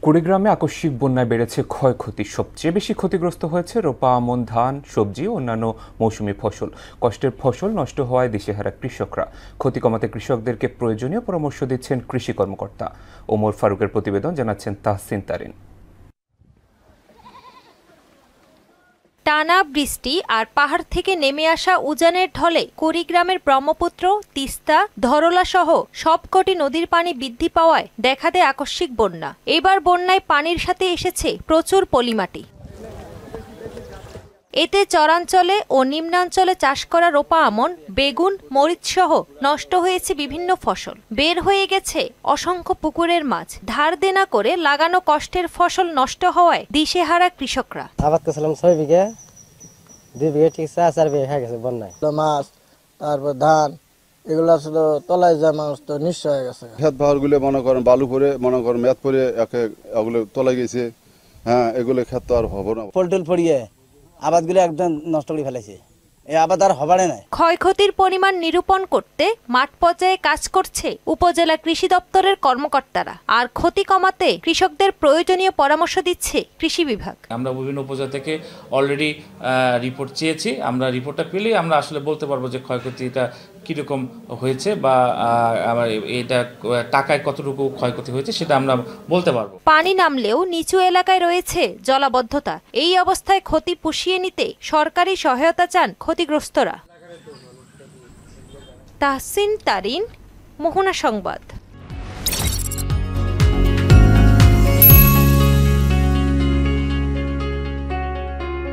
কুড়িগ্রামে আকস্মিক বন্যায় বেড়েছে ক্ষয়ক্ষতি। সবচেয়ে বেশি ক্ষতিগ্রস্ত হয়েছে রোপা, আমন, ধান, সবজি ও অন্যান্য মৌসুমী ফসল। কষ্টের ফসল নষ্ট হওয়ায় দিশেহারা কৃষকরা। ক্ষতি কমাতে কৃষকদেরকে প্রয়োজনীয় পরামর্শ দিচ্ছেন কৃষি কর্মকর্তা। ওমর ফারুকের প্রতিবেদন, জানাচ্ছেন তাহসিন তারিন। টানা বৃষ্টি আর পাহাড় থেকে নেমে আসা উজানের ঢলে কুড়িগ্রামের ব্রহ্মপুত্র, তিস্তা, ধরলা সহ সবকটি নদীর পানি বৃদ্ধি পাওয়ায় দেখা দেয় আকস্মিক বন্যা। এবার বন্যায় পানির সাথে এসেছে প্রচুর পলিমাটি। এতে চরাঞ্চলে ও নিম্নাঞ্চলে চাষ করা রোপা, আমন, বেগুন, মরিচ সহ নষ্ট হয়েছে বিভিন্ন ফসল। বের হয়ে গেছে অসংখ্য পুকুরের মাছ। ধার দেনা করে লাগানো কষ্টের ফসল নষ্ট হওয়ায় দিশেহারা কৃষকরা। আবাদ করছিলাম 6 বিঘা, 2 বিঘা ঠিক আছে, 4 বিঘা হয়ে গেছে বন্যায়। মাছ, তারপর ধান, এগুলো আসলে তলায় যায়, মানুষ তো নিঃস্ব হয়ে গেছে। ক্ষেত বাহারগুলো মনে করেন বালু পরে, মনে করেন মেদ পরে এগুলো তলায় গেছে। হ্যাঁ, এগুলো ক্ষেত তো আর হবে না। ফলটুল পড়িয়ে আবাদগুলো একদম নষ্ট করে ফেলেছে। এই আবাদ আর হবারে নাই। ক্ষয়ক্ষতির পরিমাণ নিরূপণ করতে মাঠ পর্যায়ে কাজ করছে উপজেলা কৃষি দপ্তরের কর্মকর্তারা। আর ক্ষতি কমাতে কৃষকদের প্রয়োজনীয় পরামর্শ দিচ্ছে কৃষি বিভাগ। আমরা বিভিন্ন উপজেলা থেকে অলরেডি রিপোর্ট চেয়েছি। আমরা রিপোর্টটা পেলেই আমরা আসলে বলতে পারবো যে ক্ষয়ক্ষতিটা কীরকম হয়েছে বা এটা টাকায় কতটুকু ক্ষয়ক্ষতি হয়েছে সেটা আমরা বলতে পারবো। পানি নামলেও নিচু এলাকায় রয়েছে জলাবদ্ধতা। এই অবস্থায় ক্ষতি পুষিয়ে নিতে সরকারি সহায়তা চান ক্ষতিগ্রস্তরা। তাহসিন তারিন, মোহনা সংবাদ।